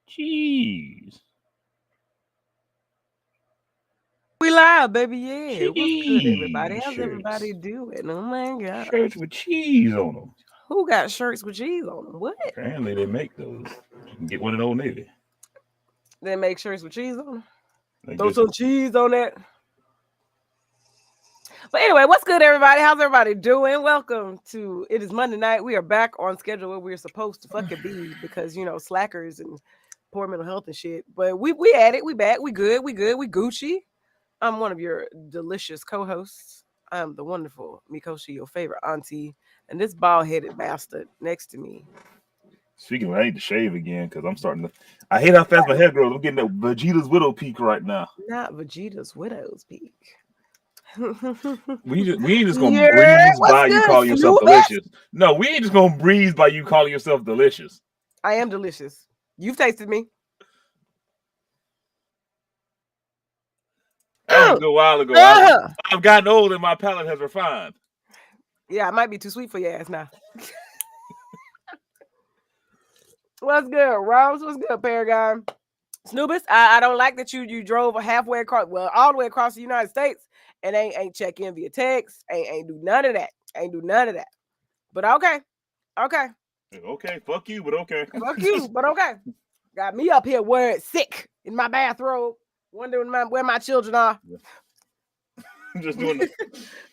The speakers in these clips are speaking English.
Jeez. We live, baby. Yeah. What's good, everybody? Cheese How's everybody shirts. doing? Oh my god. Shirts with cheese on them. Who got shirts with cheese on them? What? Apparently they make those. You can get one in Old Navy. They make shirts with cheese on them. Like Throw this. some cheese on that. But anyway, what's good, everybody? How's everybody doing? Welcome to It Is Monday Night. We are back on schedule where we're supposed to fucking be because slackers and poor mental health and shit. But we at it. We back. We good. We Gucci. I'm one of your delicious co-hosts. I'm the wonderful Mikoshi, your favorite auntie, and this bald-headed bastard next to me. Speaking of, I need to shave again because I'm starting to. I hate how fast my hair grows. I'm getting that Vegeta's widow peak right now. Not Vegeta's widow's peak. We ain't just gonna breeze by you calling yourself delicious. No, we ain't just gonna breeze by you calling yourself delicious. I am delicious. You've tasted me. That was a good while ago. I've gotten old and my palate has refined. Yeah, I might be too sweet for your ass now. What's good, Rose? What's good, Paragon? Snoobus, I don't like that you drove halfway across, well, all the way across the United States and ain't check in via text, ain't do none of that. But okay. Okay, fuck you, but okay. Fuck you, but okay. Got me up here worried, sick in my bathrobe, wondering where my children are. Just doing it.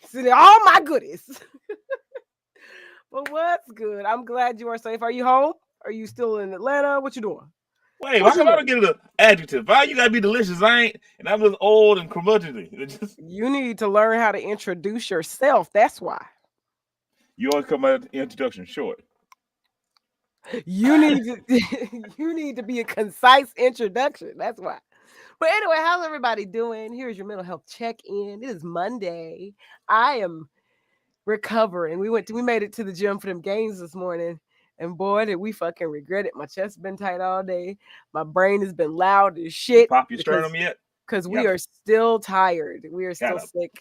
See all my goodies. But what's good? I'm glad you are safe. Are you home? Are you still in Atlanta? What you doing? Wait, why come I don't get an adjective? Why you gotta be delicious? I ain't, and I'm just old and curmudgeonly. You need to learn how to introduce yourself. That's why. You always come out the introduction short. You need to be a concise introduction. That's why. But anyway, how's everybody doing? Here's your mental health check-in. It is Monday. I am recovering. We made it to the gym for them games this morning. And boy, did we fucking regret it. My chest has been tight all day. My brain has been loud as shit. Pop your sternum yet? Because we are still tired. We are still sick.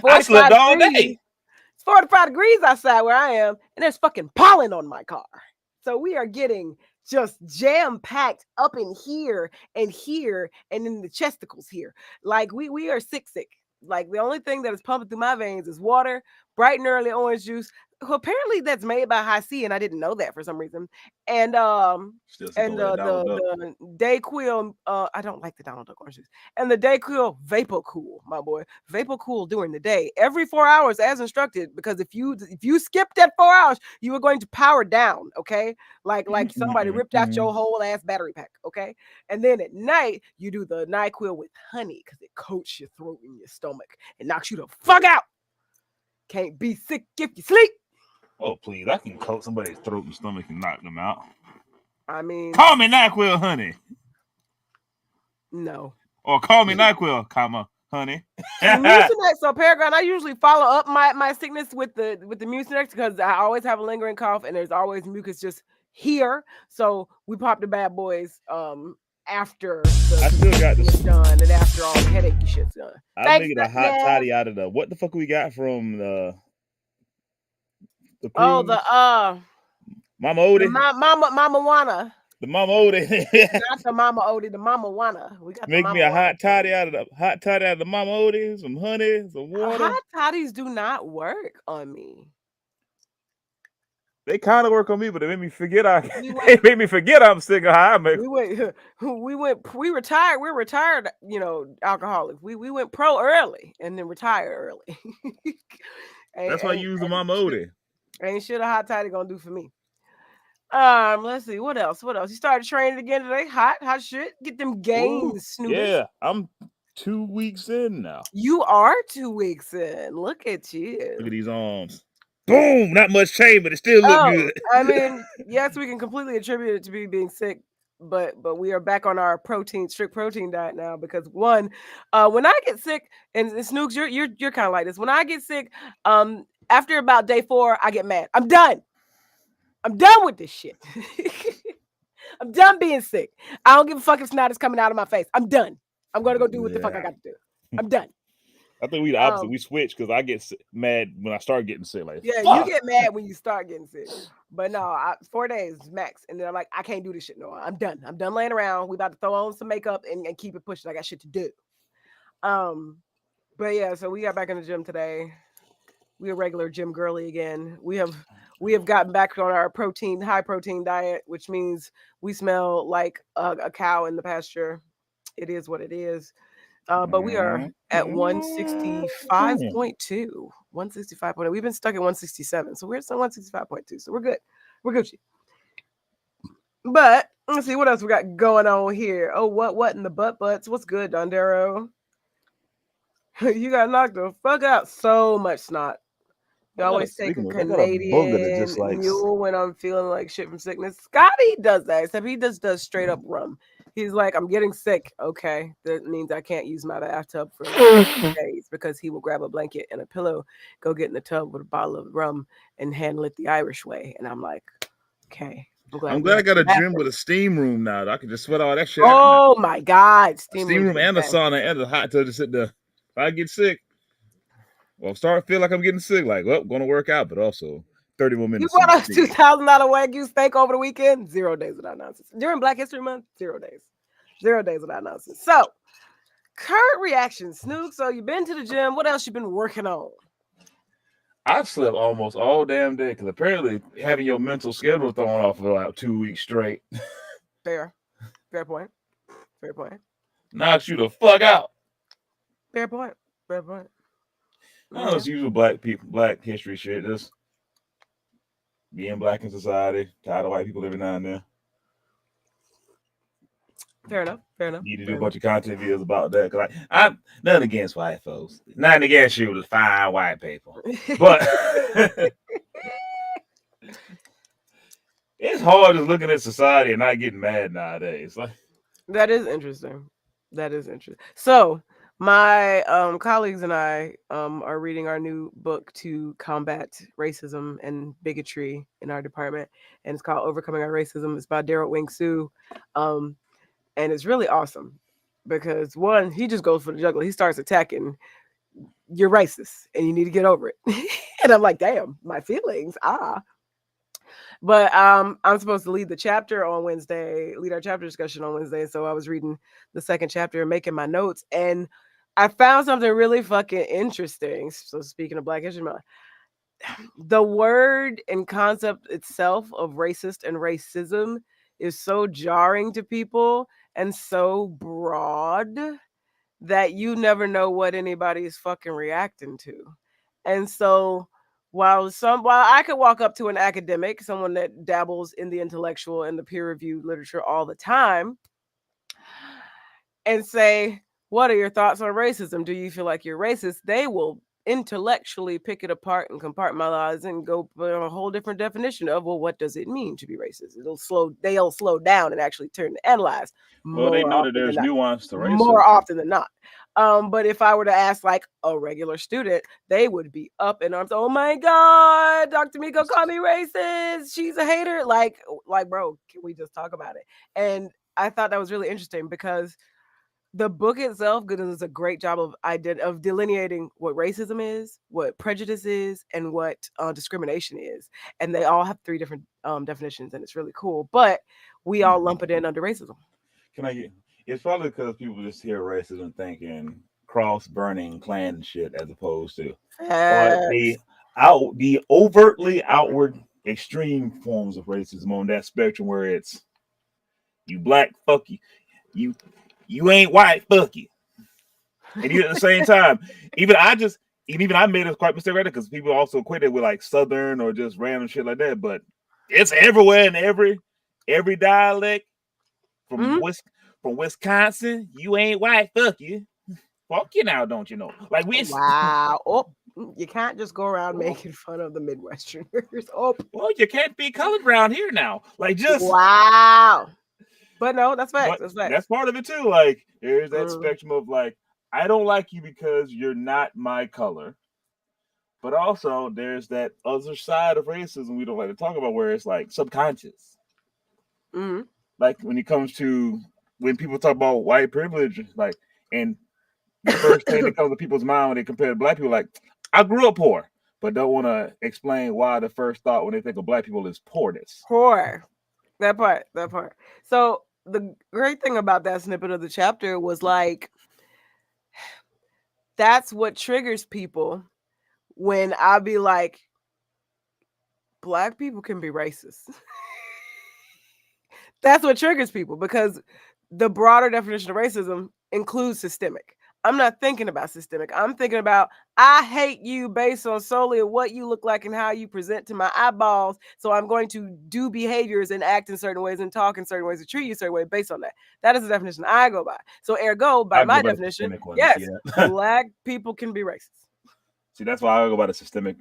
I slept all day. It's 45 degrees outside where I am, and there's fucking pollen on my car. So we are getting just jam-packed up in here, and in the chesticles here. Like we are sick. Like the only thing that is pumping through my veins is water, bright and early orange juice. Apparently that's made by High C, and I didn't know that for some reason. And the Dayquil, I don't like the Donald Duck orange juice. And the Dayquil Vapor Cool, my boy, Vapor Cool during the day, every 4 hours as instructed. Because if you skip that 4 hours, you are going to power down. Okay, like somebody ripped out your whole ass battery pack. Okay, and then at night you do the NyQuil with honey because it coats your throat and your stomach and knocks you the fuck out. Can't be sick if you sleep. Oh, please. I can coat somebody's throat and stomach and knock them out. I mean... Call me NyQuil, honey. No. Or call me NyQuil, honey. Mucinex, so Paragon, I usually follow up my sickness with the Mucinex because I always have a lingering cough and there's always mucus just here. So we popped the bad boys after I still got this done and after all the headache shit's done. I'm making a hot toddy out of the... What the fuck we got from the cruise? Mama Odie. Mama Wana. The Mama Odie. Not the Mama Odie, the Mama Wana. We got make me a hot toddy out of the Mama Odie, some honey, some water. Hot toddies do not work on me. They kind of work on me, but they made me forget I'm sick of how I make. We retired. We're retired, alcoholics. We went pro early and then retired early. That's why I use the Mama Odie. Ain't shit a hot toddy gonna do for me. Let's see what else. What else? You started training again today. Hot shit. Get them Ooh, gains, snooters. yeah, I'm 2 weeks in now. You are 2 weeks in. Look at Look at you. these arms. Boom! Not much change, but it still look Oh, good. I mean, yes, we can completely attribute it to me being sick, but we are back on our strict protein diet now because one, when I get sick, and Snooks, you're kind of like this. When I get sick, after about day 4, I get mad. I'm done. I'm done with this shit. I'm done being sick. I don't give a fuck if snot is coming out of my face. I'm done. I'm gonna go do what the fuck I Yeah. got to do. I'm done. I think we the opposite. Um, We switch because I get mad when I start getting sick. Like, yeah, you fuck. get mad when you start getting sick. But no, 4 days max. And then I'm like, I can't do this shit no more. I'm done. I'm done laying around. We about to throw on some makeup and keep it pushing. I got shit to do. But yeah, so we got back in the gym today. We a regular gym girly again. We have gotten back on our high protein diet, which means we smell like a cow in the pasture. It is what it is. But we are at 165.2. 165.2. We've been stuck at 167. So we're at 165.2. So we're good. We're Gucci. But let's see what else we got going on here. Oh, what in the butts? What's good, Dondero? You got knocked the fuck out. So much snot. You always take a I got a booger that Canadian just like. mule when I'm feeling like shit from sickness. Scotty does that, except he just does straight up rum. He's like, I'm getting sick. Okay. That means I can't use my bathtub for like days because he will grab a blanket and a pillow, go get in the tub with a bottle of rum and handle it the Irish way. And I'm like, okay. I'm We glad I have got a some gym with bathrooms. a steam room now. I can just sweat all that shit out now. Oh my God. A Steam steam rooms room are the and a best. sauna and a hot tub to sit there. If I get sick, well, start to feel like I'm getting sick. Like, well, going to work out, but also 30 more You minutes. bought us $2,000 Wagyu steak over the weekend? 0 days without nonsense. During Black History Month, 0 days. 0 days without nonsense. So, current reaction, Snook. So, you've been to the gym. What else you been working on? I've slept almost all damn day because apparently having your mental schedule thrown off for like 2 weeks straight Fair. Fair point. Fair point. knocks you the fuck out. Fair point. Fair point. I know it's usual black people, black history shit. Just being black in society, tired of white people every now and then. Fair enough. Fair enough. Need to do Fair a bunch of content videos about that. Cause I'm nothing against white folks. Nothing against you, fine white people. But it's hard just looking at society and not getting mad nowadays. Like, that is interesting. That is interesting. So, my colleagues and I are reading our new book to combat racism and bigotry in our department, and it's called Overcoming Our Racism. It's by Daryl Wing Sue, and it's really awesome because one, he just goes for the jugular. He starts attacking. You're racist, and you need to get over it. And I'm like, damn, my feelings. But I'm supposed to lead the chapter on Wednesday, lead our chapter discussion on Wednesday. So I was reading the second chapter and making my notes, and I found something really fucking interesting. So speaking of Black History Month, the word and concept itself of racist and racism is so jarring to people and so broad that you never know what anybody is fucking reacting to. And so while I could walk up to an academic, someone that dabbles in the intellectual and the peer-reviewed literature all the time, and say, what are your thoughts on racism? Do you feel like you're racist? They will intellectually pick it apart and compartmentalize and go for a whole different definition of, well, what does it mean to be racist? They'll slow down and actually turn to analyze well, they more know that often than there's not. nuance to More racism. often than not. But if I were to ask like a regular student, they would be up in arms. Oh my God, Dr. Miko called me racist. She's a hater. Like, bro, can we just talk about it? And I thought that was really interesting because the book itself does a great job of delineating what racism is, what prejudice is, and what discrimination is. And they all have 3 different definitions, and it's really cool. But we all lump it in under racism. Can I get? It's probably because people just hear racism thinking cross burning Klan shit as opposed to the overtly outward extreme forms of racism on that spectrum where it's you black fuck you you ain't white fuck you, and you at the same time even I made a quite mistake right there because people also equate it with like southern or just random shit like that, but It's everywhere in every dialect from Mhm. from Wisconsin. You ain't white, fuck you. Fuck you now, don't you know? Like we Wow. Oh, you can't just go around well, making fun of the Midwesterners. Oh, you can't be colored around here now. Like just wow. But no, that's facts. but That's facts. that's part of it too. Like there's that Mm. spectrum of like, I don't like you because you're not my color. But also there's that other side of racism we don't like to talk about where it's like subconscious. Mm. Like when it comes to when people talk about white privilege, like and the first thing that comes to people's mind when they compare to black people, like, I grew up poor, but don't want to explain why the first thought when they think of black people is poorness. Poor. That part. That part. So the great thing about that snippet of the chapter was like that's what triggers people when I be like, black people can be racist. That's what triggers people because the broader definition of racism includes systemic. I'm not thinking about systemic. I'm thinking about I hate you based on solely what you look like and how you present to my eyeballs. So I'm going to do behaviors and act in certain ways and talk in certain ways and treat you a certain way based on that. That is the definition I go by. So ergo, by I go my by the definition, systemic one. yes, Yeah. black people can be racist. See, that's why I go by the systemic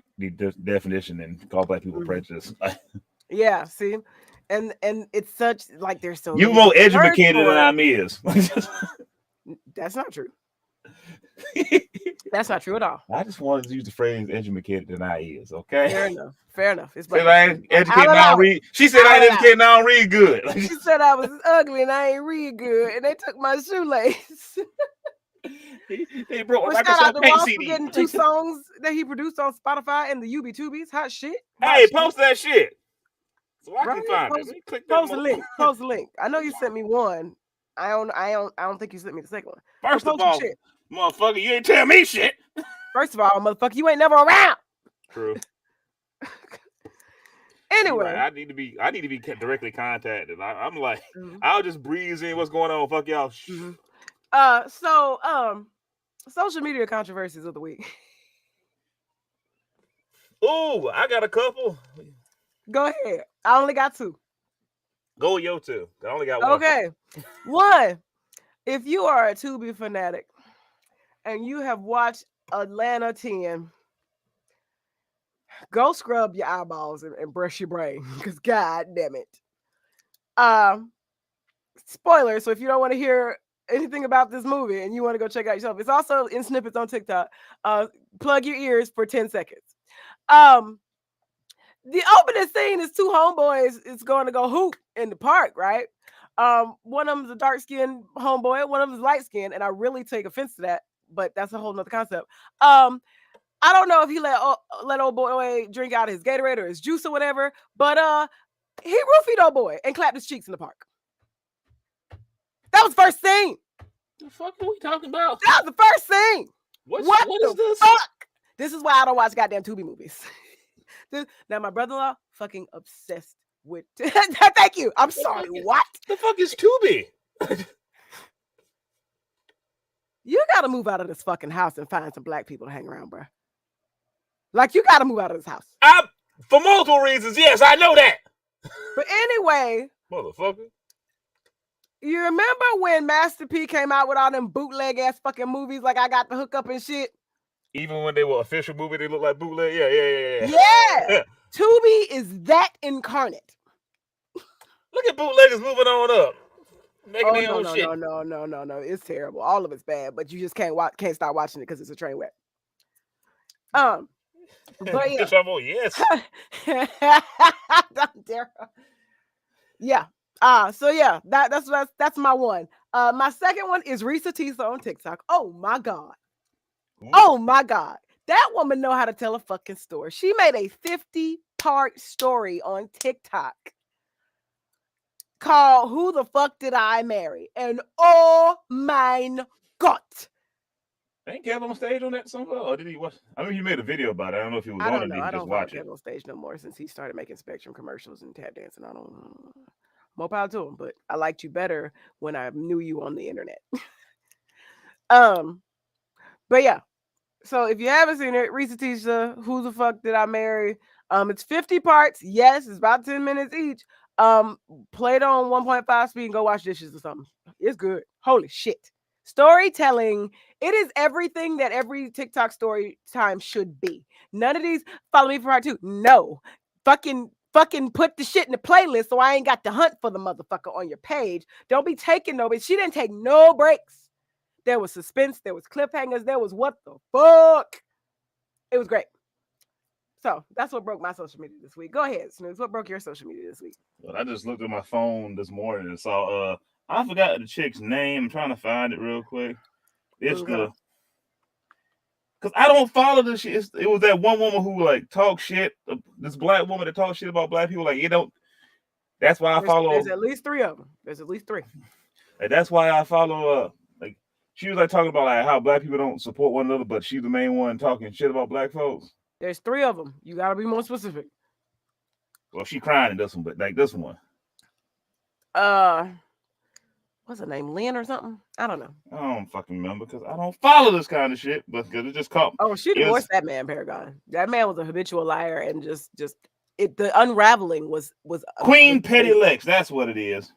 definition and call black people Mhm. prejudice. Yeah, see, and it's such like there's so You many more different words educated than for it. I'm is. That's not true. That's not true at all. I just wanted to use the phrase educated than I is, okay? Fair enough. Fair enough. It's Said Black I History. ain't educated I'll and I don't allow it. read. She said I I'll ain't allow educated it. and I don't read good. She said I was ugly and I ain't read good, and they took my shoelace. they broke But my shout out Microsoft to Paint Ross for CD. getting 2 songs that he produced on Spotify and the UB2Bs. Hot shit. Hot Hey, shit. post that shit so I Right? can find it. Post, Let me click that post a mother. link. Post a link. I know you sent me one. I don't think you sent me the second one. But First of post some all, shit. motherfucker, you ain't tell me shit. First of all, motherfucker, you ain't never around. True. You're right. Anyway. I need to be directly contacted. I'm like, Mhm, I'll just breeze in what's going on. Fuck y'all. mhm. Social media controversies of the week. Ooh, I got a couple. Go ahead. I only got 2. Go with your two. I only got one. Okay. One, if you are a Tubi fanatic and you have watched Atlanta 10, go scrub your eyeballs and brush your brain because god damn it. Um, Spoiler. So if you don't want to hear anything about this movie and you want to go check it out yourself, it's also in snippets on TikTok. Plug your ears for 10 seconds. Um, the opening scene is 2 homeboys is going to go hoop in the park, right? One of them's a dark skinned homeboy, one of them's light skinned, and I really take offense to that, but that's a whole nother concept. I don't know if he let old boy drink out his Gatorade or his juice or whatever, but he roofied old boy and clapped his cheeks in the park. That was the first scene. The fuck are we talking about? That was the first scene. What is the this? fuck? This is why I don't watch goddamn Tubi movies. Now my brother-in-law fucking obsessed with. Thank you. I'm sorry. What? The fuck is Tubi? You gotta move out of this fucking house and find some black people to hang around, bro. Like you gotta move out of this house. For multiple reasons, yes, I know that. But anyway, motherfucker. You remember when Master P came out with all them bootleg ass fucking movies like I Got the Hook Up and shit? Even when they were official movie, they look like bootleg. Yeah. Yeah. Tubi is that incarnate. Look at bootleggers moving on up. Making their own shit. No. It's terrible. All of it's bad, but you just can't start watching it because it's a train wreck. But yeah. Yes. Don't dare. Yeah. So yeah, that's my one. My second one is Risa Tisa on TikTok. Oh my god. Ooh. Oh my god. That woman know how to tell a fucking story. She made a 50-part story on TikTok called Who the Fuck Did I Marry? And oh my god. Ain't Kev on stage on that somewhere? Or did he watch? I mean, he made a video about it. I don't know if he was on it. I don't watch it. Kev on stage no more since he started making Spectrum commercials and tap dancing. I don't know. More power to him, but I liked you better when I knew you on the internet. But yeah, So if you haven't seen it, Risa Tisha, Who the Fuck Did I Marry? It's 50 parts. Yes, it's about 10 minutes each. Play it on 1.5 speed and go wash dishes or something. It's good. Holy shit. Storytelling, it is everything that every TikTok story time should be. None of these follow me for part two. No. Fucking put the shit in the playlist so I ain't got to hunt for the motherfucker on your page. Don't be taking no, but she didn't take no breaks. There was suspense, there was cliffhangers, there was what the fuck. It was great. So that's what broke my social media this week. Go ahead, Snooze. What broke your social media this week? But I just looked at my phone this morning and saw I forgot the chick's name. I'm trying to find it real quick. It's Okay. because I don't follow this shit. It was that one woman who like talk shit. This black woman that talks shit about black people. Like you don't. That's why I follow. There's at least three of them. There's at least three. Like, that's why I follow. Like she was like talking about like how black people don't support one another, but she's the main one talking shit about black folks. There's three of them. You gotta be more specific. Well, she crying in this one, but like this one. What's her name? Lynn or something? I don't know. I don't fucking remember because I don't follow this kind of shit. But because it just caught. Oh, she divorced that man, Paragon. That man was a habitual liar and just it. The unraveling was Queen Petty Lex. That's what it is.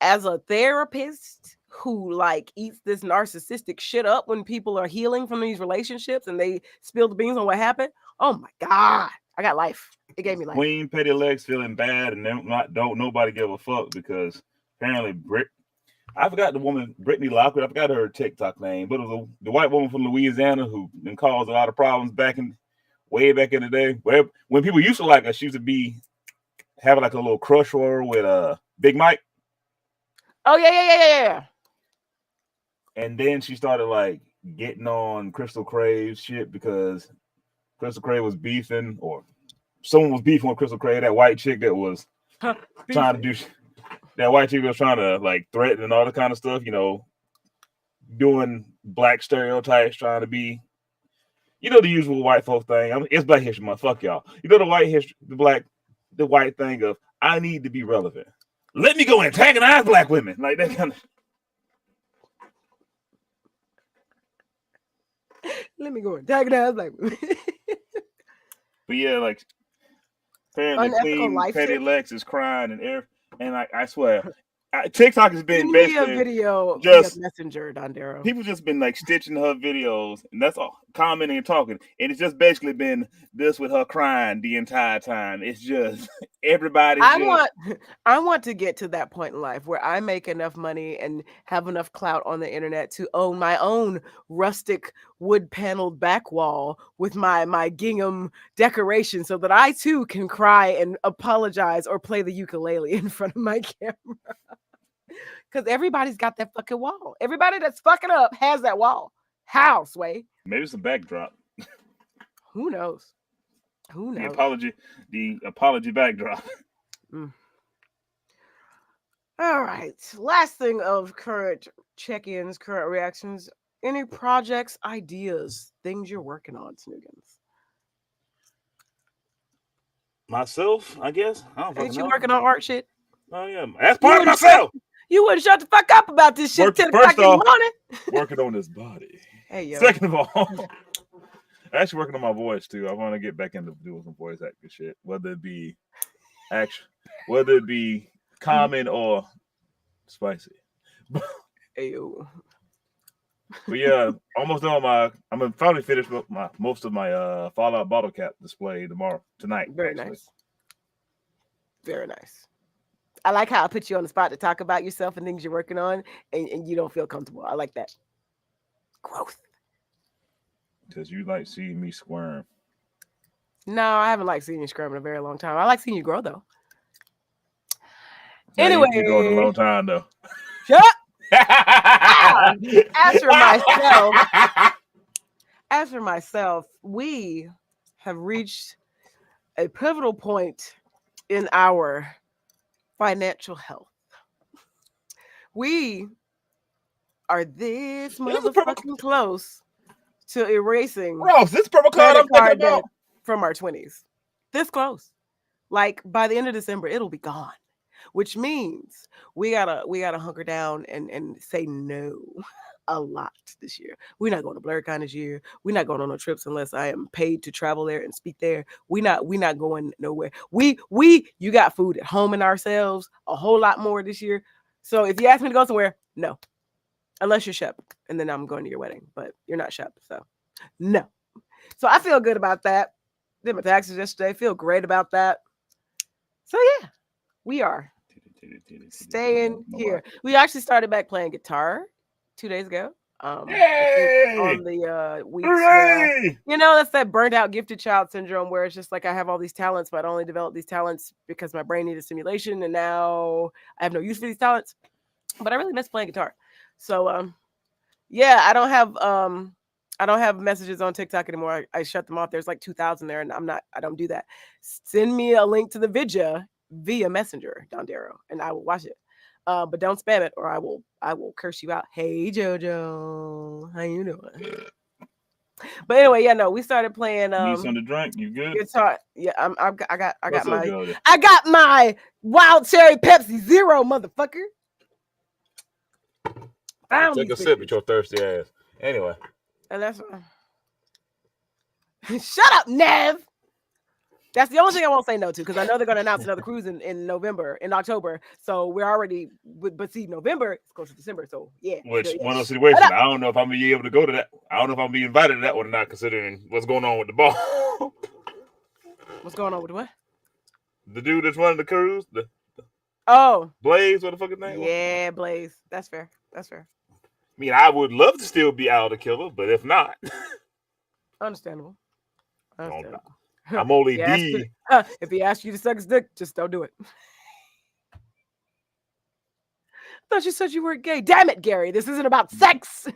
As a therapist who like eats this narcissistic shit up when people are healing from these relationships and they spill the beans on what happened. Oh my God. I got life. It gave me life. Queen Petty Lex feeling bad and don't nobody give a fuck because apparently I forgot the woman, Brittany Lockwood. I forgot her TikTok name, but it was the white woman from Louisiana who then caused a lot of problems way back in the day. Where when people used to like her, she used to be having like a little crush on her with Big Mike. Oh yeah. And then she started like getting on Crystal Crave's shit because Crystal Crave was beefing, or someone was beefing with Crystal Crave, that white chick that was trying to do. That white chick was trying to like threaten and all that kind of stuff, you know, doing black stereotypes, trying to be, you know, the usual white folk thing. It's Black History Month. Fuck y'all. You know the white thing of I need to be relevant. Let me go antagonize black women, like that kind of. Let me go antagonize black women. But yeah, like apparently Queen Petty Lex is crying and I swear. TikTok has been basically a video just messenger, Dondero. People just been like stitching her videos, and that's all commenting and talking, and it's just basically been this with her crying the entire time. It's just everybody. I want to get to that point in life where I make enough money and have enough clout on the internet to own my own rustic wood paneled back wall with my gingham decoration, so that I too can cry and apologize or play the ukulele in front of my camera. Because everybody's got that fucking wall. Everybody that's fucking up has that wall. How, Sway? Maybe it's a backdrop. Who knows? The apology backdrop. All right. Last thing of current check-ins, current reactions. Any projects, ideas, things you're working on, Snoogans? Myself, I guess. I don't Ain't you working on art shit? Oh yeah, that's part of myself. You wouldn't shut the fuck up about this shit 10 o'clock in the morning. Working on this body. Hey, yo. Second of all, actually working on my voice too. I want to get back into doing some voice acting shit, whether it be common or spicy. Hey, yo. But yeah, almost done I'm finally finished with most of my Fallout bottle cap display tonight. Very nice. Very nice. I like how I put you on the spot to talk about yourself and things you're working on, and you don't feel comfortable. I like that. Growth. Because you like seeing me squirm. No, I haven't liked seeing you squirm in a very long time. I like seeing you grow, though. Yeah, anyway. You've been going a long time, though. Shut up! As for myself, we have reached a pivotal point in our financial health. We are this motherfucking close to erasing Ross, this purple card I'm thinking about from our 20s. This close. Like by the end of December, it'll be gone. Which means we gotta hunker down and say no. a lot this year. We're not going to BlurCon this year. We're not going on no trips unless I am paid to travel there and speak there. We not going nowhere. You got food at home and ourselves a whole lot more this year. So if you ask me to go somewhere, no. Unless you're Shep, and then I'm going to your wedding. But you're not Shep, so no. So I feel good about that. Did my taxes yesterday. Feel great about that. So yeah, we are staying here. We actually started back playing guitar 2 days ago. I think on the weeks where, that's that burnt out gifted child syndrome where it's just like I have all these talents, but I only developed these talents because my brain needed stimulation, and now I have no use for these talents. But I really miss playing guitar. So yeah, I don't have messages on TikTok anymore. I shut them off. There's like 2,000 there, and I don't do that. Send me a link to the vidya via Messenger, Dondero, and I will watch it. But don't spam it, or I will curse you out. Hey Jojo, how you doing? But anyway, yeah, no, we started playing. Need something to drink? You good? Guitar. Yeah, I got my wild cherry Pepsi Zero, motherfucker. Take a sip at your thirsty ass. Anyway. And that's shut up, Nev. That's the only thing I won't say no to, because I know they're going to announce another cruise in October. So we're already, but see, November is close to December. So yeah. Which one of those situations, I don't know if I'm going to be able to go to that. I don't know if I'm going to be invited to that one or not, considering what's going on with the ball. What's going on with what? The dude that's running the cruise. Blaze, what the fuck his name? Yeah, Blaze. That's fair. I mean, I would love to still be out of killer, but if not, understandable. I'm only D. If he asks you to suck his dick, just don't do it. I thought you said you weren't gay. Damn it, Gary. This isn't about sex.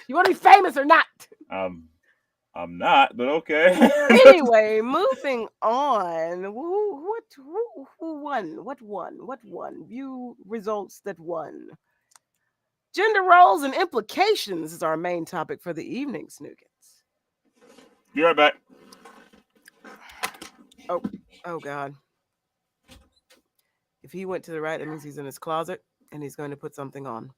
You want to be famous or not? I'm not, but okay. Anyway, moving on. Who won? What won? View results that won. Gender roles and implications is our main topic for the evening, Snookins. Be right back. Oh God. If he went to the right, that means he's in his closet and he's going to put something on.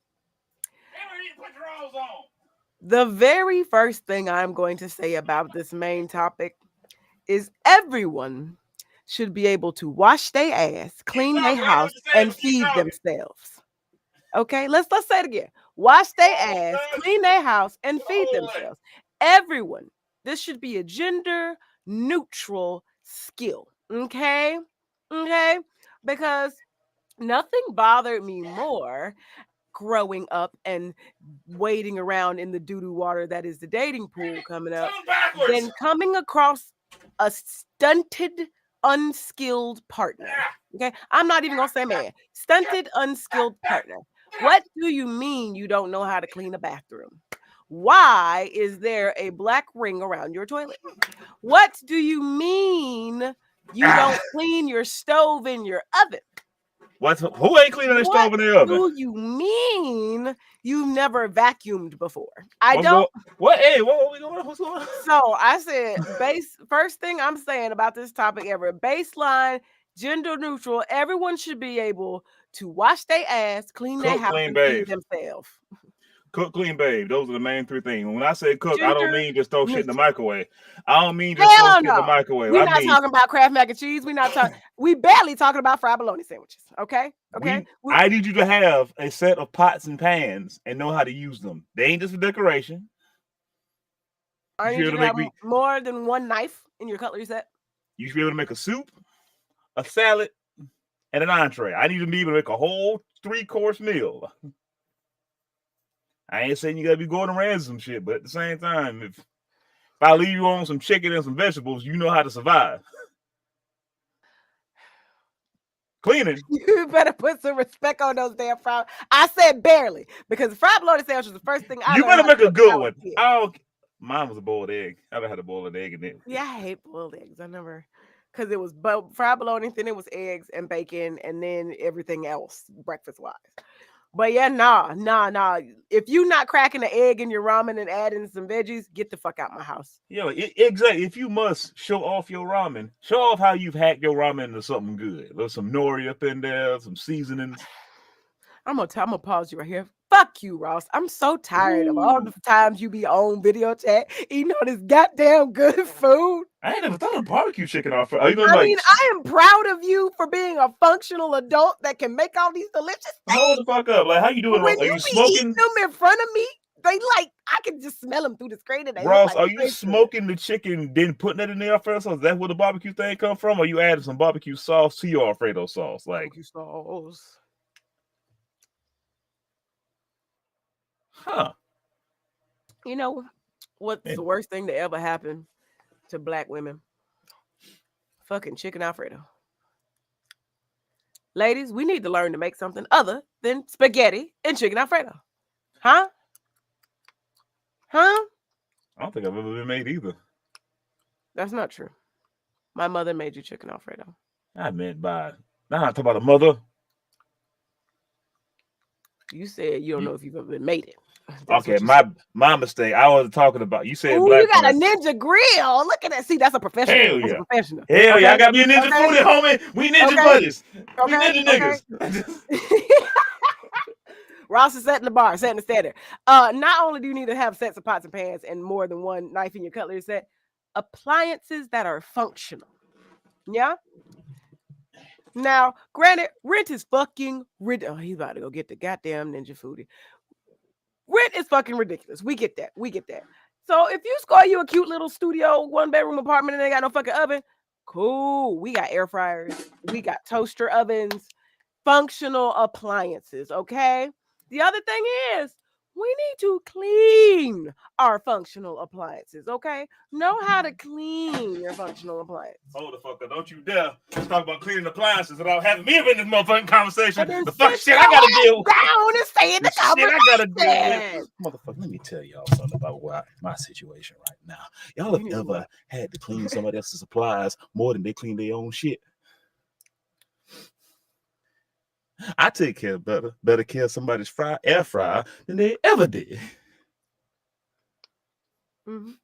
The very first thing I'm going to say about this main topic is everyone should be able to wash their ass, clean their house, and feed themselves. Okay, let's say it again. Wash their ass, clean their house, and feed themselves. Everyone. This should be a gender neutral skill. Okay? Because nothing bothered me more growing up and wading around in the doo-doo water that is the dating pool coming up than coming across a stunted, unskilled partner. Okay? I'm not even gonna say man. Stunted, unskilled partner. What do you mean you don't know how to clean a bathroom? Why is there a black ring around your toilet? What do you mean you don't clean your stove in your oven? Who ain't cleaning their stove in the oven? What do you mean you've never vacuumed before? I don't. What? Hey, what's going on? So I said, first thing I'm saying about this topic ever, baseline, gender neutral, everyone should be able to wash their ass, clean their house, and feed themselves. Cook, clean, babe. Those are the main three things. When I say cook, I don't mean just throw shit in the microwave. I don't mean just throw shit in the microwave. We're not talking about Kraft mac and cheese. We barely talking about fried bologna sandwiches. Okay. I need you to have a set of pots and pans and know how to use them. They ain't just for decoration. I need you to have more than one knife in your cutlery set. You should be able to make a soup, a salad, and an entree. I need to be able to make a whole 3-course meal. I ain't saying you gotta be Gordon Ramsay some shit, but at the same time, if I leave you on some chicken and some vegetables, you know how to survive. Cleaning. You better put some respect on those damn fried. I said barely, because fried bologna sandwich was the first thing I. You better make a good one. Mine was a boiled egg. I never had a boiled egg in it. Yeah, I hate boiled eggs. I never, because it was fried bologna, then it was eggs and bacon, and then everything else breakfast wise. But yeah, nah. If you not cracking an egg in your ramen and adding some veggies, get the fuck out my house. Yeah, exactly. If you must show off your ramen, show off how you've hacked your ramen into something good. There's some nori up in there, some seasonings. I'm gonna pause you right here. Fuck you, Ross. I'm so tired of all the times you be on video chat eating all this goddamn good food. I ain't never thought of barbecue chicken off. Are you I gonna mean, I am proud of you for being a functional adult that can make all these delicious things. hold the fuck up? Like, how you doing? When Are you you be smoking? eating them in front of me, they like I can just smell them through the screen. And they Ross, look like are you great food. smoking the chicken, then putting it in the Alfredo sauce? Is that where the barbecue thing come from? Or you added some barbecue sauce to your Alfredo sauce? Like, Barbecue sauce. huh? You know what's the worst thing to ever happen to black women? Fucking chicken Alfredo. Ladies, we need to learn to make something other than spaghetti and chicken Alfredo. Huh? Huh? I don't think I've ever been made either. That's not true. My mother made you chicken Alfredo. I meant by now. I'm talking about a mother. You said you don't know if you've ever been made it. Okay, my mistake. I was talking about. You said Ooh, black. you got a ninja grill. Look at that. See, that's a professional. Hell That's yeah. a professional. Hell yeah, Okay? I got me a ninja Okay. foodie, homie. We ninja Okay. buddies. We Okay. ninja Okay. niggas. Ross is setting the bar, setting the standard. Not only do you need to have sets of pots and pans and more than one knife in your cutlery set, appliances that are functional. Yeah. Now, granted, rent is fucking ridiculous. Oh, he's about to go get the goddamn ninja foodie. Rent is fucking ridiculous. We get that. We get that. So if you score you a cute little studio, 1-bedroom apartment and they got no fucking oven, cool. We got air fryers. We got toaster ovens, functional appliances. Okay. The other thing is we need to clean our functional appliances. Okay. Know how to clean your functional appliance. Hold the fuck up. Don't you dare talk about cleaning appliances without having me in this motherfucking conversation. Well, The fuck shit I gotta deal with. Down and stay in the Shit I gotta deal conversation. with. Motherfucker, let me tell y'all something about my situation right now. Y'all have ever had to clean somebody else's supplies more than they clean their own shit? I take care better care of somebody's air fryer than they ever did. Because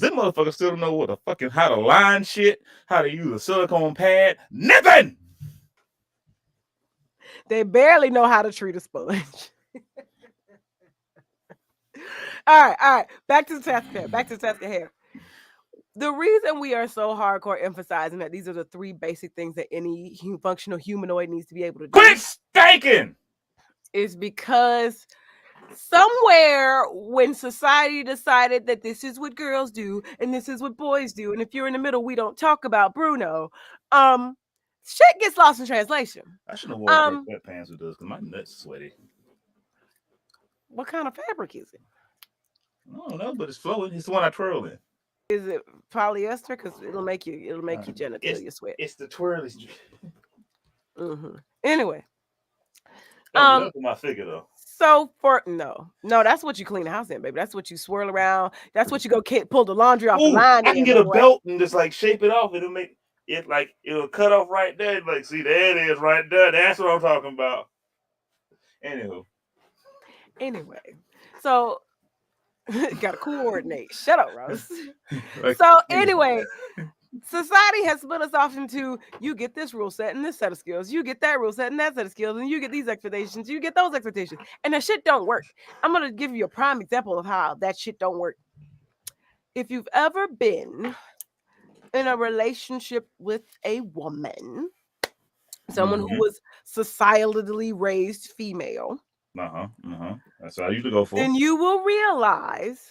them motherfuckers still don't know what the fucking how to line shit, how to use a silicone pad, nothing. They barely know how to treat a sponge. All right. Back to the task at hand. The reason we are so hardcore emphasizing that these are the three basic things that any functional humanoid needs to be able to do. Quit stinking! Is because somewhere when society decided that this is what girls do and this is what boys do, and if you're in the middle, we don't talk about Bruno. Shit gets lost in translation. I shouldn't have worn sweatpants with this because my nuts sweaty. What kind of fabric is it? I don't know, but it's flowing. It's the one I twirl in. Is it polyester? Because it'll make your genitalia sweat. It's the twirlies. Anyway. That's my figure though. So no, that's what you clean the house in, baby. That's what you swirl around. That's what you go pull the laundry off the line. I can get a belt and just like shape it off. It'll make it like it'll cut off right there. Like, see, there it is right there. That's what I'm talking about. Anyway, so gotta coordinate. Shut up, Rose. So anyway, society has split us off into you get this rule set and this set of skills, you get that rule set and that set of skills, and you get these expectations, you get those expectations, and that shit don't work. I'm gonna give you a prime example of how that shit don't work. If you've ever been in a relationship with a woman, someone who was societally raised female, that's what I usually go for. then you will realize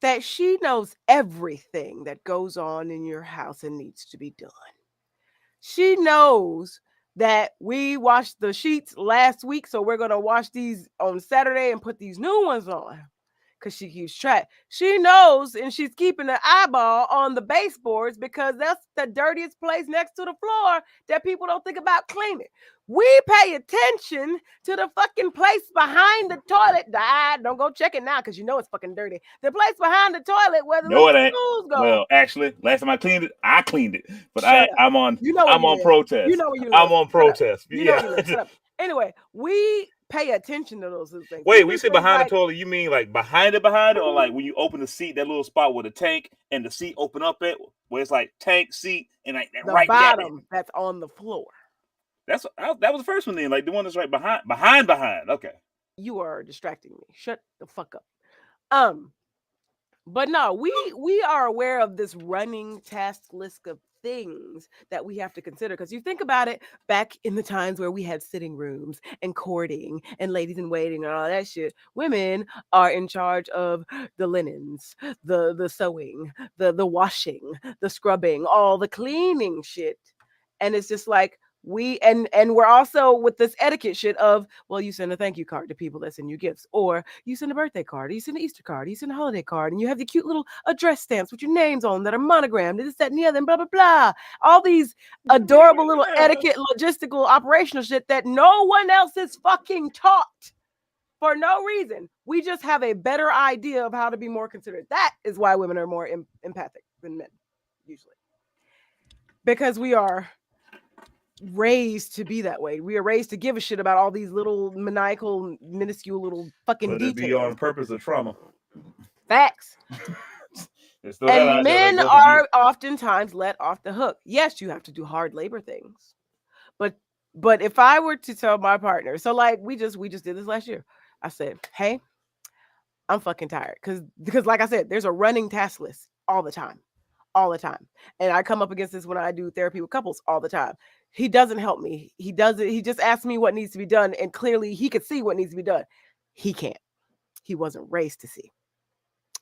that she knows everything that goes on in your house and needs to be done. She knows that we washed the sheets last week, so we're going to wash these on Saturday and put these new ones on because she keeps track. She knows, and she's keeping an eyeball on the baseboards because that's the dirtiest place next to the floor that people don't think about cleaning. We pay attention to the fucking place behind the toilet. Don't go check it now because you know it's fucking dirty. The place behind the toilet where the schools go. Well, actually, last time I cleaned it, but I'm on protest. You know where you live. I'm on protest. You know where you live. Shut up. Anyway, we pay attention to those things. Wait, we say behind the toilet, you mean like behind it, or like when you open the seat, that little spot where the tank and the seat open up at, where it's like tank, seat, and like the right bottom that's on the floor. that was the first one then, like the one that's right behind. Okay. You are distracting me. Shut the fuck up. But no, we are aware of this running task list of things that we have to consider, because you think about it, back in the times where we had sitting rooms and courting and ladies in waiting and all that shit, women are in charge of the linens, the sewing, the washing, the scrubbing, all the cleaning shit. And it's just like, and we're also with this etiquette shit of, well, you send a thank you card to people that send you gifts, or you send a birthday card, or you send an Easter card, or you send a holiday card, and you have the cute little address stamps with your names on that are monogrammed, and this, that, and the other, and blah blah blah. All these adorable little etiquette, logistical, operational shit that no one else is fucking taught for no reason. We just have a better idea of how to be more considerate. That is why women are more empathic than men, usually, because we are raised to be that way. We are raised to give a shit about all these little maniacal, minuscule little fucking But it be details. on purpose of trauma. Facts. There's still that out And there that men goes are against- oftentimes let off the hook. Yes, you have to do hard labor things, but if I were to tell my partner, so like we just did this last year, I said, hey, I'm fucking tired, because like I said, there's a running task list all the time, and I come up against this when I do therapy with couples all the time. He doesn't help me. He doesn't. He just asks me what needs to be done, and clearly he could see what needs to be done. He can't. He wasn't raised to see.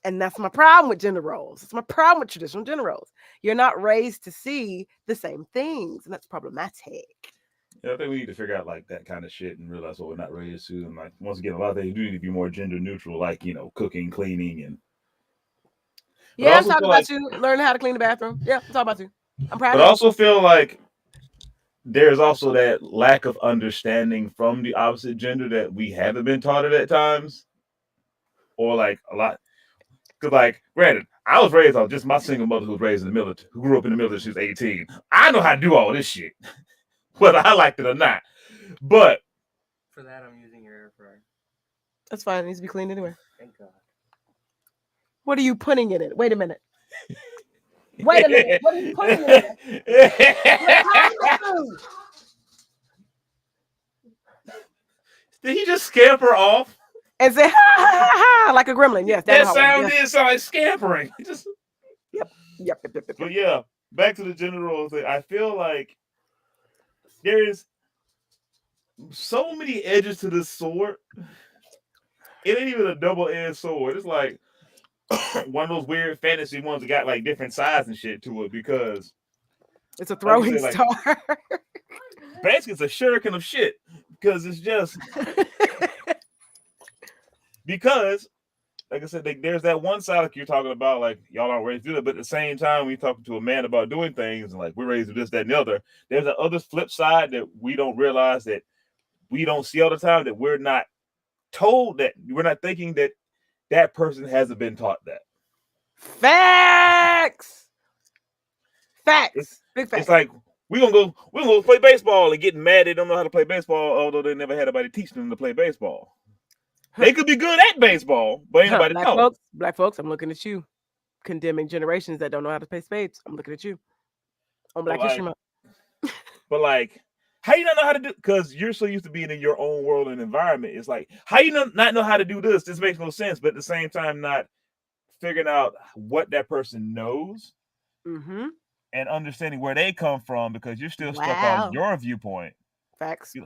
And that's my problem with gender roles. It's my problem with traditional gender roles. You're not raised to see the same things, and that's problematic. Yeah, I think we need to figure out like that kind of shit and realize what we're not raised to. And like once again, a lot of things do need to be more gender neutral, like cooking, cleaning, and. But I Yeah, I'm also talking feel about like, you learning how to clean the bathroom. Yeah, I'm talking about you. I'm proud but of I you. also feel like there's also that lack of understanding from the opposite gender that we haven't been taught it at times, or like a lot. Because like, granted, I was raised on just my single mother who was raised in the military, who grew up in the military. She was 18. I know how to do all this shit, whether I liked it or not. But For that, I'm using your air fryer. That's fine. It needs to be cleaned anyway. Thank God. What are you putting in it? Wait a minute. Wait a minute. What are you putting in it? Return the food. Did he just scamper off? And say, ha, ha, ha, ha, like a gremlin. Yes, That how sound yes. did sound like scampering. Yep. But yeah, back to the gender role thing. I feel like there is so many edges to this sword. It ain't even a double-edged sword. It's like one of those weird fantasy ones that got like different sides and shit to it, because It's a throwing like, star. basically it's a shuriken of shit, because it's just because like I said, there's that one side like you're talking about, like y'all aren't raised to do that, but at the same time, when you're talking to a man about doing things, and like we're raised to this, that, and the other, there's an other flip side that we don't realize, that we don't see all the time, that we're not told, that we're not thinking that that person hasn't been taught that. Facts. Big facts. It's like we're gonna go play baseball and getting mad they don't know how to play baseball, although they never had anybody teach them to play baseball. They could be good at baseball, but ain't nobody know. Black folks, I'm looking at you, condemning generations that don't know how to play spades. I'm looking at you on Black History Month. But like, how you not know how to do? Because you're so used to being in your own world and environment. It's like, how you not know how to do this? This makes no sense. But at the same time, not figuring out what that person knows, and understanding where they come from, because you're still stuck on your viewpoint. Facts.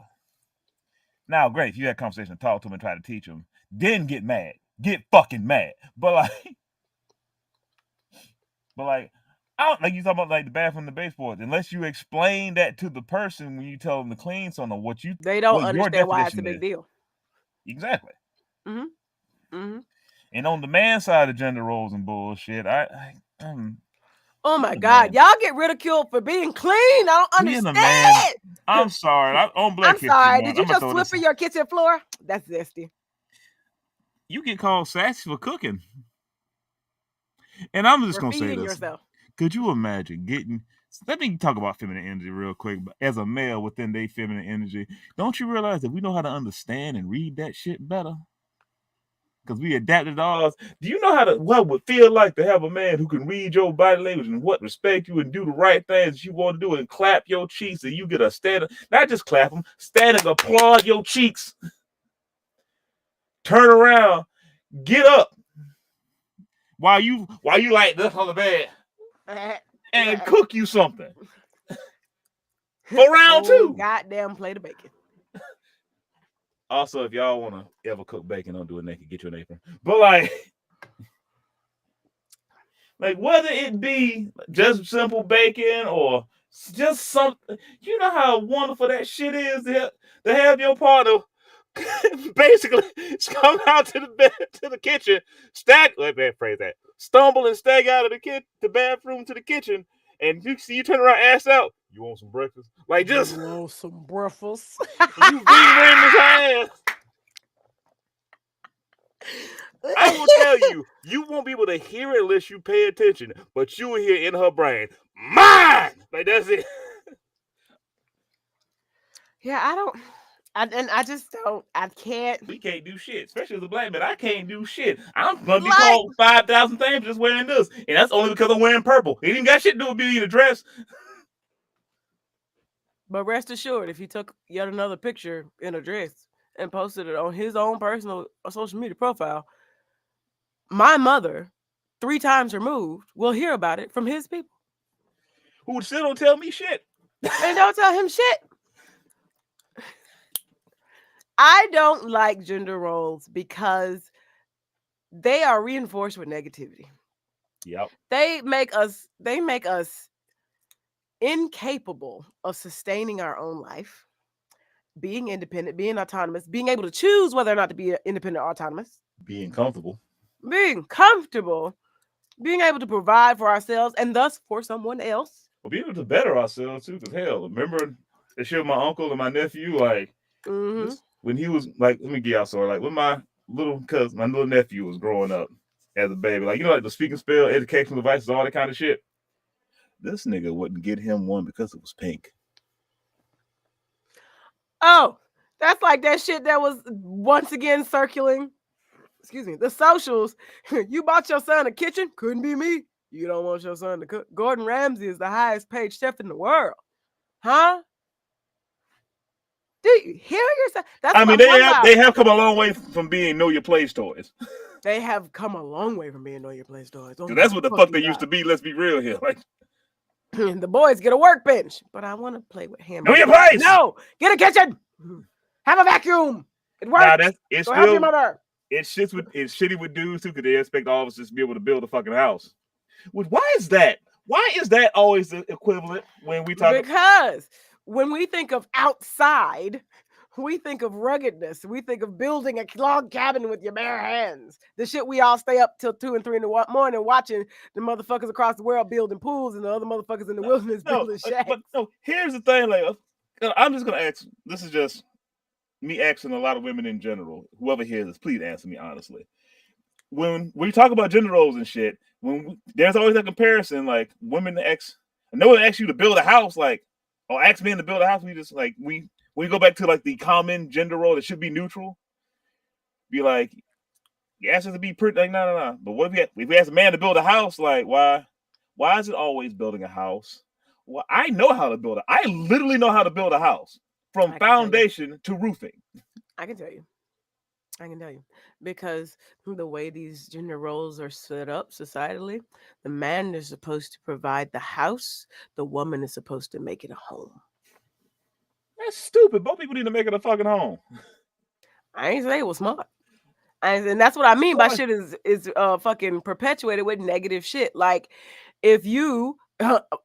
Now, great, if you had a conversation, talk to them and try to teach them, then get mad. Get fucking mad. But like, I don't, like you talking about like the bathroom, the baseboards. Unless you explain that to the person when you tell them to clean something, they don't understand why it's a big deal. Exactly. And on the man side of gender roles and bullshit, oh my God, y'all get ridiculed for being clean. I don't understand. Man, I'm sorry. I'm sorry. Did you just flip for your kitchen floor? That's zesty. You get called sassy for cooking. And I'm just going to say this. Yourself. Could you imagine let me talk about feminine energy real quick. But as a male within their feminine energy, don't you realize that we know how to understand and read that shit better? because we adapted ours. Do you know what it would feel like to have a man who can read your body language and what respect you and do the right things you want to do and clap your cheeks and you get a standing, not just clap them, standing applaud your cheeks. Turn around, get up while you like this on the bed and cook you something for round two. Goddamn plate of bacon. Also, if y'all want to ever cook bacon, don't do it naked. Get you an apron. But like whether it be just simple bacon or just something, you know how wonderful that shit is to have your partner basically come out to the kitchen, stumble and stag out of the bathroom to the kitchen, and you turn around, ass out. You want some breakfast? Like just you want some breakfast? You V-ring his ass. I will tell you, you won't be able to hear it unless you pay attention, but you will hear in her brain, mine. Like that's it. Yeah, I just don't. I can't. We can't do shit, especially as a black man. I can't do shit. I'm gonna be called 5,000 things for just wearing this, and that's only because I'm wearing purple. It ain't got shit to do with being in a dress. But rest assured, if he took yet another picture in a dress and posted it on his own personal social media profile, my mother, 3 times removed, will hear about it from his people. Who still don't tell me shit. And don't tell him shit. I don't like gender roles because they are reinforced with negativity. Yep. They make us incapable of sustaining our own life, being independent, being autonomous, being able to choose whether or not to be independent or autonomous, being comfortable, being able to provide for ourselves and thus for someone else. Well, be able to better ourselves too, because hell, remember the shit with my uncle and my nephew, like when he was like, let me get y'all story, like when my little nephew was growing up as a baby, like like the speaking spell, educational devices, all that kind of shit. This nigga wouldn't get him one because it was pink. Oh, that's like that shit that was once again circling. Excuse me, the socials. You bought your son a kitchen? Couldn't be me. You don't want your son to cook. Gordon Ramsay is the highest paid chef in the world. Huh? Do you hear yourself? They have come a long way from being know your place toys. They have come a long way from being know your place toys. Because that's what the fuck they used to be. Let's be real here. Like, the boys get a workbench, but I want to play with him. Know your place. No, get a kitchen. Have a vacuum. It works. Nah, it's help your mother. It's shitty with dudes too, because they expect all of us to be able to build a fucking house. Why is that? Why is that always the equivalent when we talk? Because when we think of outside, we think of ruggedness. We think of building a log cabin with your bare hands. The shit we all stay up till 2 and 3 in the morning watching the motherfuckers across the world building pools and the other motherfuckers in the wilderness building shacks. But no, here's the thing. Like, I'm just gonna ask. This is just me asking a lot of women in general. Whoever hears this, please answer me honestly. When we talk about gender roles and shit, there's always a comparison. Like women no one asks you to build a house, like, or ask men to build a house. We just like we go back to like the common gender role that should be neutral. Be like, you ask us to be pretty, like no. But what if we ask a man to build a house? Like, why is it always building a house? Well, I know how to build it. I literally know how to build a house from foundation to roofing. I can tell you. Because the way these gender roles are set up societally, the man is supposed to provide the house, the woman is supposed to make it a home. That's stupid. Both people need to make it a fucking home. I ain't say it was smart. And that's what I mean by shit is fucking perpetuated with negative shit. Like if you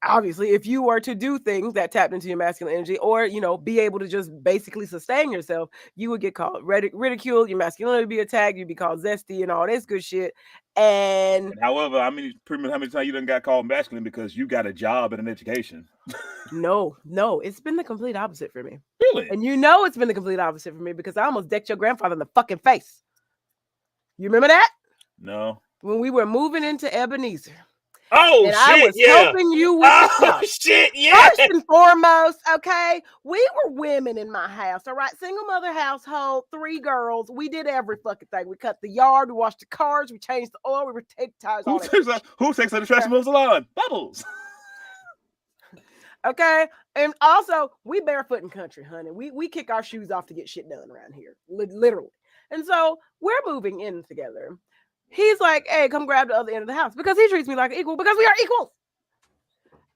obviously, if you were to do things that tapped into your masculine energy or, be able to just basically sustain yourself, you would get called ridiculed, your masculinity would be attacked, you'd be called zesty and all this good shit. And however, how many times you done got called masculine because you got a job and an education? No, it's been the complete opposite for me. Really? And it's been the complete opposite for me because I almost decked your grandfather in the fucking face. You remember that? No. When we were moving into Ebenezer. Oh and shit! I was Yeah. helping you with the Oh couch. shit! Yeah. First and foremost, okay, we were women in my house, all right? Single mother household, 3 girls. We did every fucking thing. We cut the yard, we washed the cars, we changed the oil, we rotated tires, all that. Who takes out the trash and mows the lawn? Bubbles. Okay, and also we barefoot in country, honey. We kick our shoes off to get shit done around here, literally. And so we're moving in together. He's like, "Hey, come grab the other end of the house," because he treats me like an equal, because we are equals.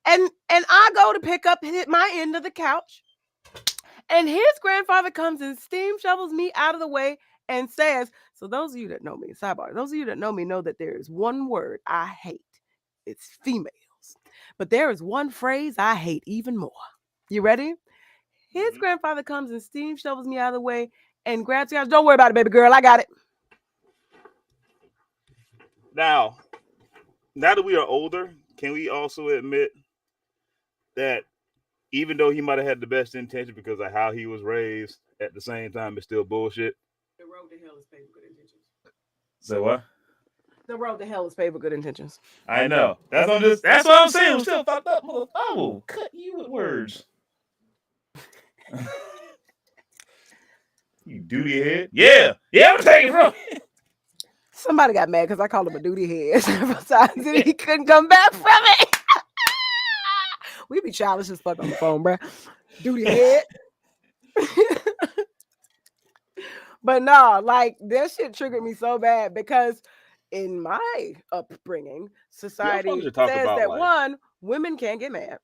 And I go to pick up my end of the couch, and his grandfather comes and steam shovels me out of the way and says, "So those of you that know me, sidebar, those of you that know me know that there is one word I hate. It's female. But there is one phrase I hate even more." You ready? His grandfather comes and steam shovels me out of the way and grabs the couch. "Don't worry about it, baby girl. I got it." Now that we are older, can we also admit that even though he might have had the best intention because of how he was raised, at the same time it's still bullshit? The road to hell is paved with good intentions. So what? The road to hell is paved with good intentions. I know. That's what I'm saying. We're still fucked up, motherfucker. I will cut you with words. You duty head. Yeah. I'm taking it from you. Somebody got mad because I called him a duty head several times and he couldn't come back from it. We be childish as fuck on the phone, bro. Duty head. But no, like that shit triggered me so bad because in my upbringing, society to says talk about, that like- 1, women can't get mad,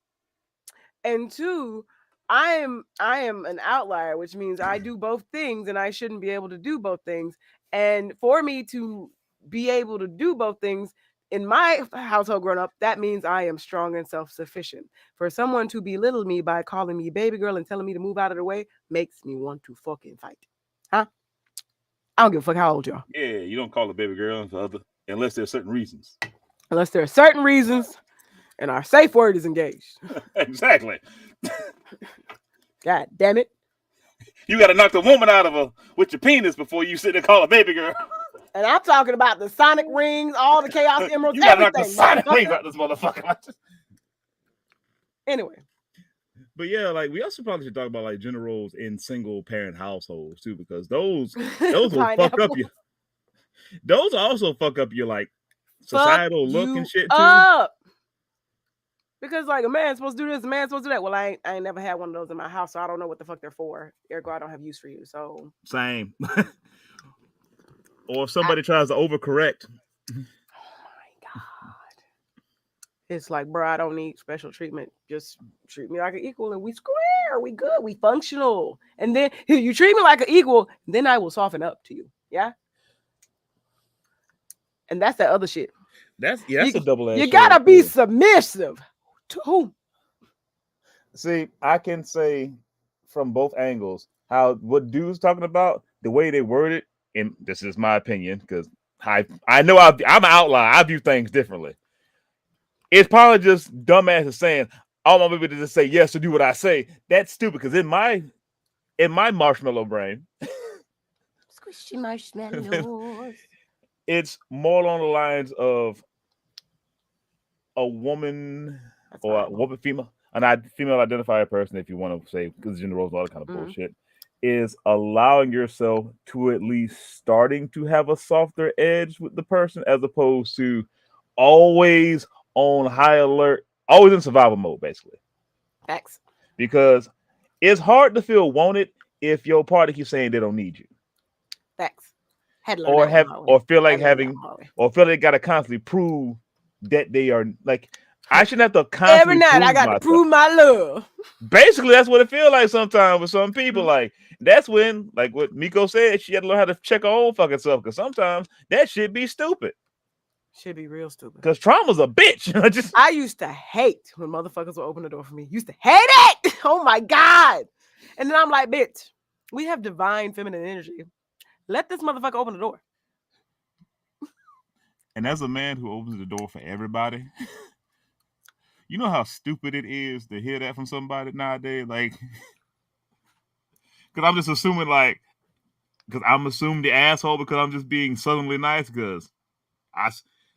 and 2, I am an outlier, which means I do both things and I shouldn't be able to do both things. And for me to be able to do both things in my household growing up, that means I am strong and self-sufficient. For someone to belittle me by calling me baby girl and telling me to move out of the way makes me want to fucking fight. Huh? I don't give a fuck how old you are. Yeah, you don't call a baby girl unless there's certain reasons. Unless there are certain reasons and our safe word is engaged. Exactly. God damn it. You got to knock the woman out of her with your penis before you sit there and call a baby girl. And I'm talking about the sonic rings, all the chaos emeralds, You got to knock everything. the sonic motherfucker. rings out this motherfucker. Anyway, But yeah, like we also probably should talk about like gender roles in single parent households too, because those will fuck up Pineapple. you. Those also fuck up your like societal Fuck look you and shit too. up. Because like a man's supposed to do this, a man's supposed to do that. Well, I ain't never had one of those in my house, so I don't know what the fuck they're for. Ergo, I don't have use for you. So Same. Or if somebody tries to overcorrect. oh my God. It's like, bro, I don't need special treatment. Just treat me like an equal and we square. We good. We functional. And then you treat me like an equal, then I will soften up to you. Yeah. And that's that other shit. That's a double edged. You gotta be submissive. To who? See, I can say from both angles how what dude's talking about, the way they word it, and this is my opinion, because I know I'm an outlier. I view things differently. It's probably just dumbasses saying, I want my baby to just say yes to do what I say. That's stupid, because in my marshmallow brain, Squishy marshmallows. it's more along the lines of a woman That's or a horrible. woman, female identifier person, if you want to say, because gender roles and all that kind of bullshit, is allowing yourself to at least starting to have a softer edge with the person, as opposed to always on high alert, always in survival mode, basically. Facts. Because it's hard to feel wanted if your partner keeps saying they don't need you, Facts. Had to learn that one, Molly. or feel like Had to learn having, that, Molly. or feel they gotta constantly prove that they are like. I shouldn't have to constantly Every night I got myself. to prove my love. Basically, that's what it feels like sometimes with some people. Like, that's when, like what Miko said, she had to learn how to check her own fucking self, because sometimes that shit be stupid. Should be real stupid. Because trauma's a bitch. I used to hate when motherfuckers would open the door for me. Used to hate it. Oh my God. And then I'm like, bitch, we have divine feminine energy. Let this motherfucker open the door. And as a man who opens the door for everybody, you know how stupid it is to hear that from somebody nowadays? Like, because I'm just assuming, like, because I'm assuming the asshole because I'm just being suddenly nice. Because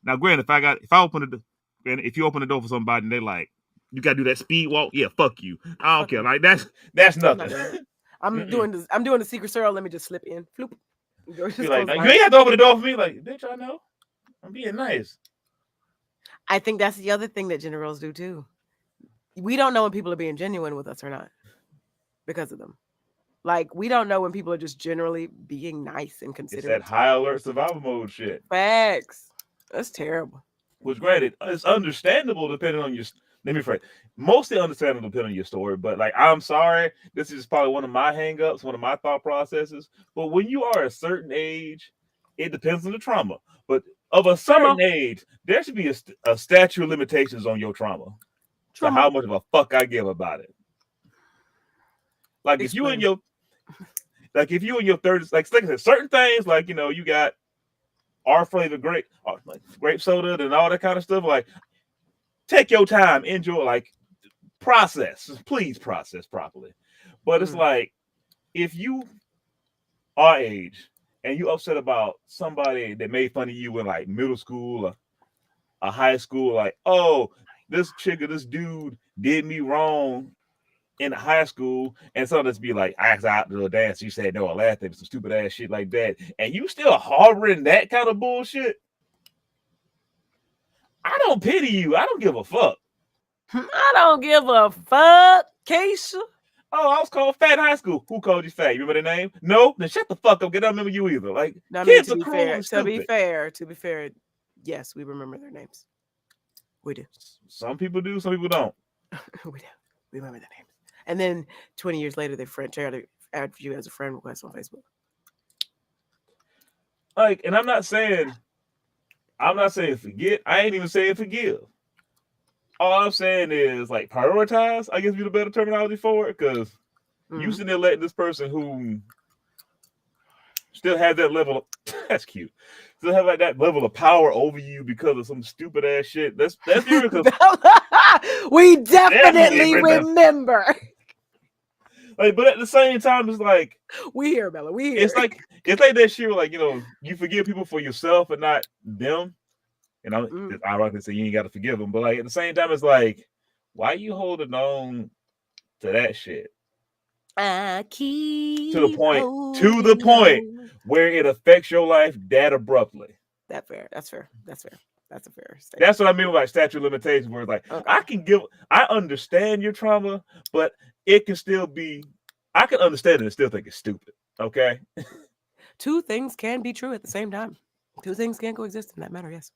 now, granted, if I open the door, And if you open the door for somebody and they like, you gotta do that speed walk, yeah, fuck you. I don't Fuck care. you. Like that's I'm not nothing. doing it. I'm Mm-mm. doing this. I'm doing the secret Sir. Let me just slip in. Floop. Door Be just like, closed you behind ain't me. have to open the door for me. Like, bitch, I know. I'm being nice. I think that's the other thing that generals do too. We don't know when people are being genuine with us or not because of them. Like we don't know when people are just generally being nice and It's that considerate. high alert survival mode shit. Facts. That's terrible. Which, granted, it's understandable depending on your. Let me phrase. Mostly understandable depending on your story, but like, I'm sorry, this is probably one of my hangups, one of my thought processes. But when you are a certain age, it depends on the trauma. But of a certain age, there should be a statute of limitations on your trauma. So how much of a fuck I give about it. Like if you in your, like if you in your 30s, like I said, certain things, like you got R flavored grape, like grape soda and all that kind of stuff. Like, take your time, enjoy, like please process properly. But it's like if you our age and you upset about somebody that made fun of you in like middle school or a high school, like, oh, this chick or this dude did me wrong in high school, and so let's be like, I asked out to a dance, you said no, I laughed at some stupid ass shit like that, and you still harboring that kind of bullshit. I don't pity you. I don't give a fuck. I don't give a fuck, Keisha. Oh, I was called fat in high school. Who called you fat? You remember the name? No, then shut the fuck up. I don't remember you either. Like, No, kids to are be cruel fair, and stupid. to be fair, yes, we remember their names. We do. Some people do, some people don't. We do. We remember their names. And then 20 years later, they add you as a friend request on Facebook. Like, and I'm not saying forget. I ain't even saying forgive. All I'm saying is like prioritize, I guess be the better terminology for it, because you sitting there letting this person who still has that level of that's cute. Still have like that level of power over you because of some stupid ass shit. That's because we definitely remember. Like, but at the same time, it's like we hear, Bella. We hear. It's like that shit where, like, you forgive people for yourself and not them. And I'm ironically say you ain't got to forgive them, but like at the same time, it's like, why are you holding on to that shit? I keep to the point where it affects your life that abruptly. That's fair. That's fair. That's fair. That's a fair statement. That's what I mean by statute of limitations, where it's like, okay, I understand your trauma, but it can still be, I can understand it and still think it's stupid. Okay. Two things can be true at the same time. Two things can coexist in that matter. Yes.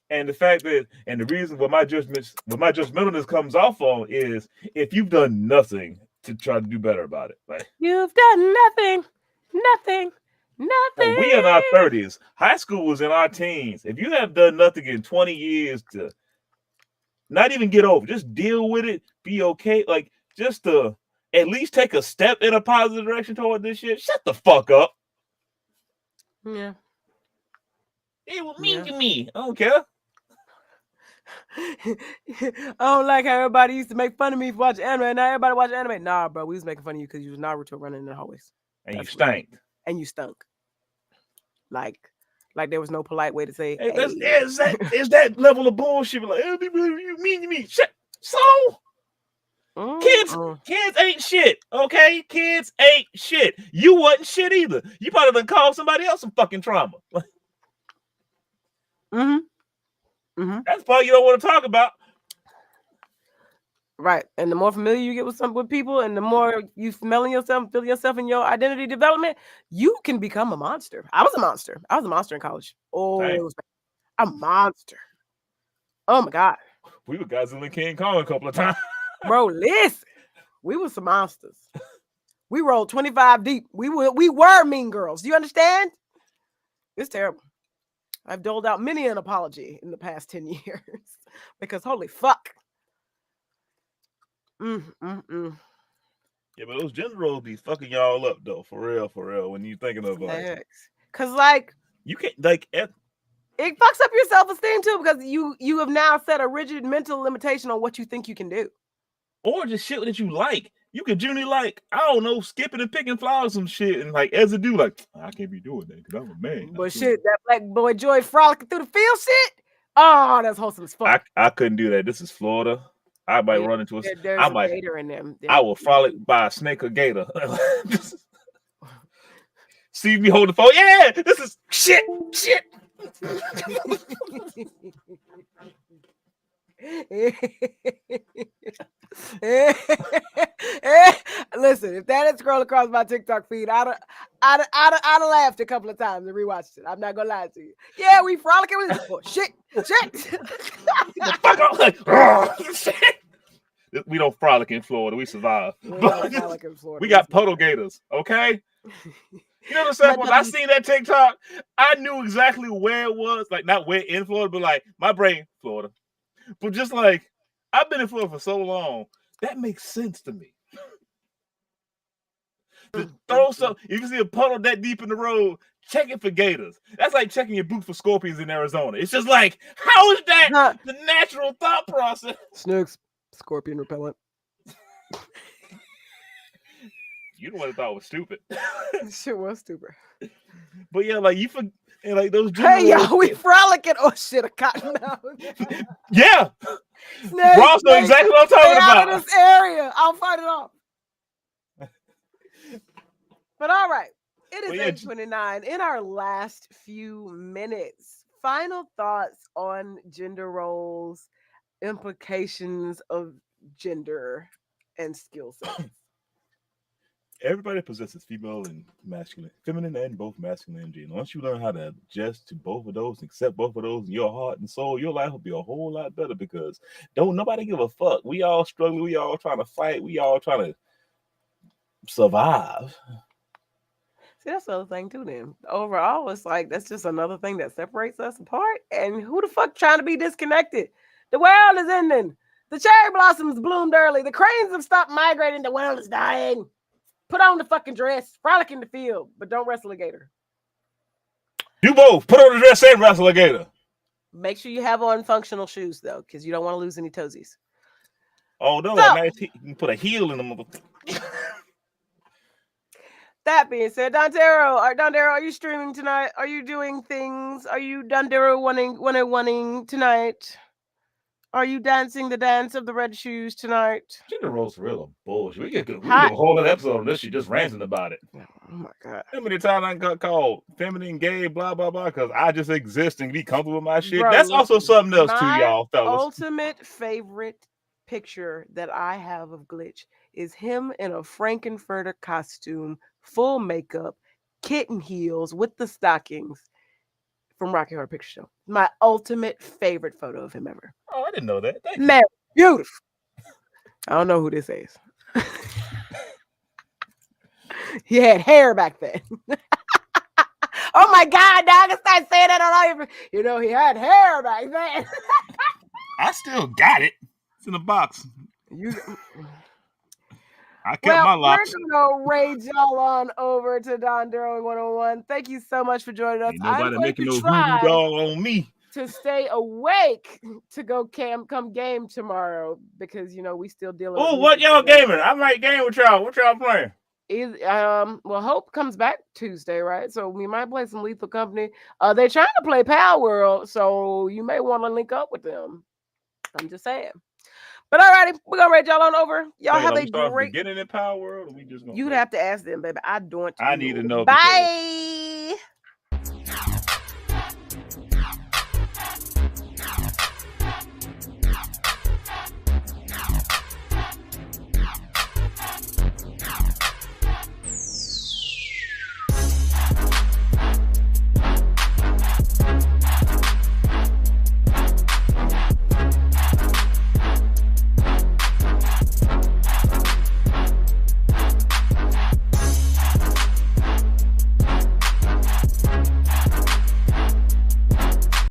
And the fact that, and the reason what my judgmentalness comes off on is if you've done nothing to try to do better about it. Like, you've done nothing. When we in our 30s, high school was in our teens. If you have done nothing in 20 years to not even get over, just deal with it, be okay, like just to at least take a step in a positive direction toward this shit, shut the fuck up. Yeah. It was mean to me. I don't care. I don't like how everybody used to make fun of me for watching anime, and now everybody watch anime. Nah, bro, we was making fun of you because you was Naruto running in the hallways. And you stank. And you stunk. Like there was no polite way to say, hey. Is that level of bullshit. Like, you mean to me. Shit. So kids ain't shit. Okay? Kids ain't shit. You wasn't shit either. You probably done called somebody else some fucking trauma. That's part you don't want to talk about. Right. And the more familiar you get with people, and the more you feel yourself in your identity development, you can become a monster. I was a monster. I was a monster in college. Oh, it was a monster. Oh my God. We were Godzilla and King Kong a couple of times. Bro, listen. We were some monsters. We rolled 25 deep. We were mean girls. Do you understand? It's terrible. I've doled out many an apology in the past 10 years because holy fuck. Yeah, but those gender roles be fucking y'all up though, for real. When you thinking of like, cause like you can't like it fucks up your self-esteem too, because you have now set a rigid mental limitation on what you think you can do, or just shit that you like. You could genuinely like, I don't know, skipping and picking flowers, some shit, and like as a dude, like I can't be doing that because I'm a man. But shit, that black boy joy frolicking through the field, shit. Oh, that's wholesome as fuck. I couldn't do that. This is Florida. I might Yeah, run into a. there's I a might. gator in them. I will frolic by a snake or gator. See me hold the phone. Yeah, this is shit. Listen, if that had scrolled across my TikTok feed, I'd have laughed a couple of times and rewatched it. I'm not gonna lie to you. Yeah, we frolicking with oh, shit. The fuck out, like, shit. We don't frolic in Florida. We survive. We don't frolic in Florida. We got puddle gators, okay? You know what I'm saying? When I seen that TikTok, I knew exactly where it was. Like, not where in Florida, but like my brain, Florida. But just like, I've been in Florida for so long, that makes sense to me. To throw some, if you see a puddle that deep in the road, check it for gators. That's like checking your boot for scorpions in Arizona. It's just like, how is that the natural thought process? Snooks, scorpion repellent. You the one that thought it was stupid. Shit was stupid. But yeah, like you forget, like those. Hey y'all, we frolicking. Oh shit, a cotton mouth. Yeah, Snake, Ross know exactly what I'm talking about. Out of this area, I'll fight it off. But all right, it is 8:29. In our last few minutes, final thoughts on gender roles, implications of gender, and skill sets. Everybody possesses female and masculine, feminine and both masculine energy. And once you learn how to adjust to both of those, accept both of those in your heart and soul, your life will be a whole lot better because don't nobody give a fuck. We all struggling. We all trying to fight. We all trying to survive. See, that's the other thing too. Then overall, it's like that's just another thing that separates us apart. And who the fuck trying to be disconnected? The world is ending. The cherry blossoms bloomed early. The cranes have stopped migrating. The world is dying. Put on the fucking dress, frolic in the field, but don't wrestle a gator. Do both. Put on the dress and wrestle a gator. Make sure you have on functional shoes though, because you don't want to lose any toesies. Oh no, nice you can put a heel in the motherfucker. That being said, Dondero, are you streaming tonight? Are you doing things? Are you Dondero wanting tonight? Are you dancing the dance of the red shoes tonight? Gender roles real bullshit. We get a whole other episode on this shit just ranting about it. Oh my god! How many times I got called feminine, gay, blah blah blah, because I just exist and be comfortable with my shit. Bro, that's also something else too, y'all, fellas. Ultimate favorite picture that I have of Glitch is him in a Frankenfurter costume, full makeup, kitten heels with the stockings from Rocky Horror Picture Show. My ultimate favorite photo of him ever. Oh, I didn't know that. Thank Man, beautiful. I don't know who this is. He had hair back then. Oh my God, dog! I started saying that on all your. He had hair back then. I still got it. It's in the box. I kept my locks. We're gonna rage y'all on over to Don Durling 101. Thank you so much for joining us. Ain't nobody making no hoodoo dog on me. To stay awake to go come game tomorrow because we still dealing. Oh, what y'all gaming? I might game with y'all. What y'all playing? Well, Hope comes back Tuesday, right? So we might play some Lethal Company. They're trying to play Power World, so you may want to link up with them. I'm just saying. But alrighty, we're gonna rate y'all on over. Y'all have a great beginning in Power World. Or we just you'd have to ask them, baby. I don't. I need to know. Bye.